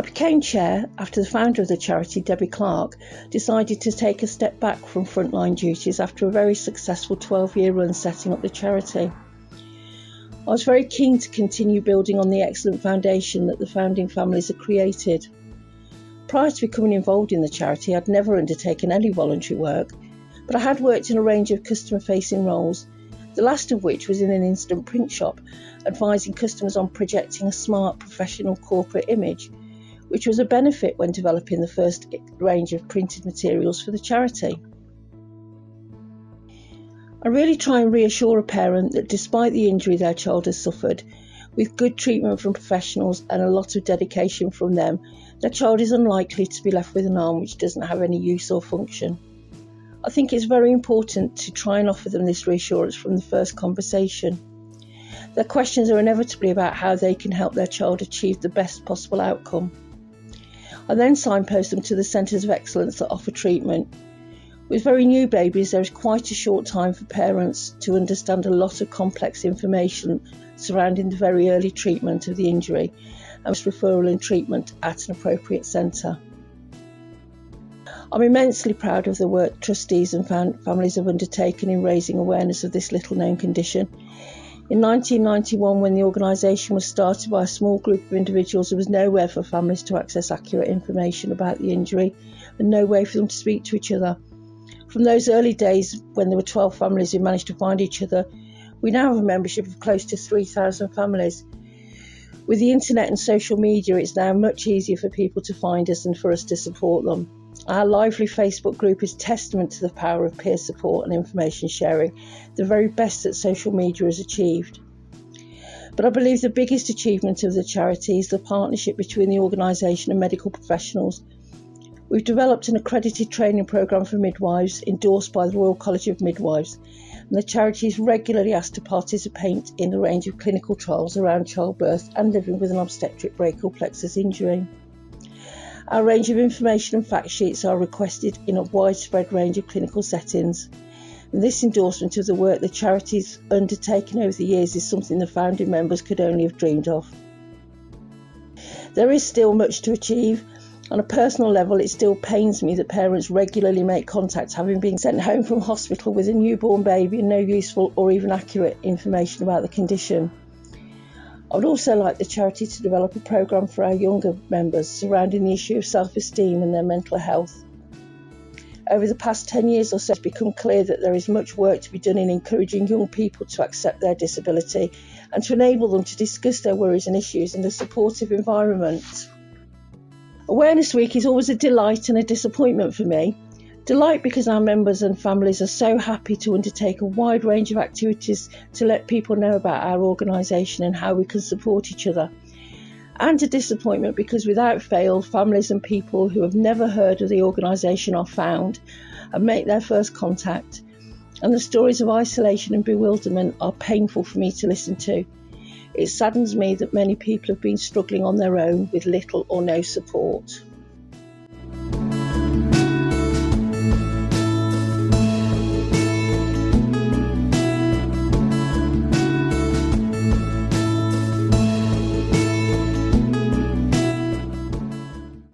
became chair after the founder of the charity, Debbie Clark, decided to take a step back from frontline duties after a very successful 12-year run setting up the charity. I was very keen to continue building on the excellent foundation that the founding families had created. Prior to becoming involved in the charity, I'd never undertaken any voluntary work, but I had worked in a range of customer-facing roles, the last of which was in an instant print shop, advising customers on projecting a smart, professional corporate image, which was a benefit when developing the first range of printed materials for the charity. I really try and reassure a parent that despite the injury their child has suffered, with good treatment from professionals and a lot of dedication from them, their child is unlikely to be left with an arm which doesn't have any use or function. I think it's very important to try and offer them this reassurance from the first conversation. Their questions are inevitably about how they can help their child achieve the best possible outcome. I then signpost them to the centres of excellence that offer treatment. With very new babies, there is quite a short time for parents to understand a lot of complex information surrounding the very early treatment of the injury and referral and treatment at an appropriate centre. I'm immensely proud of the work trustees and families have undertaken in raising awareness of this little-known condition. In 1991, when the organisation was started by a small group of individuals, there was nowhere for families to access accurate information about the injury and no way for them to speak to each other. From those early days, when there were 12 families who managed to find each other, we now have a membership of close to 3,000 families. With the internet and social media, it's now much easier for people to find us and for us to support them. Our lively Facebook group is testament to the power of peer support and information sharing, the very best that social media has achieved. But I believe the biggest achievement of the charity is the partnership between the organisation and medical professionals. We've developed an accredited training programme for midwives endorsed by the Royal College of Midwives, and the charity is regularly asked to participate in a range of clinical trials around childbirth and living with an obstetric brachial plexus injury. Our range of information and fact sheets are requested in a widespread range of clinical settings, and this endorsement of the work the charity's undertaken over the years is something the founding members could only have dreamed of. There is still much to achieve. On a personal level, it still pains me that parents regularly make contact having been sent home from hospital with a newborn baby and no useful or even accurate information about the condition. I would also like the charity to develop a programme for our younger members surrounding the issue of self-esteem and their mental health. Over the past 10 years or so, it's become clear that there is much work to be done in encouraging young people to accept their disability and to enable them to discuss their worries and issues in a supportive environment. Awareness Week is always a delight and a disappointment for me. Delight because our members and families are so happy to undertake a wide range of activities to let people know about our organisation and how we can support each other. And a disappointment because without fail, families and people who have never heard of the organisation are found and make their first contact. And the stories of isolation and bewilderment are painful for me to listen to. It saddens me that many people have been struggling on their own with little or no support.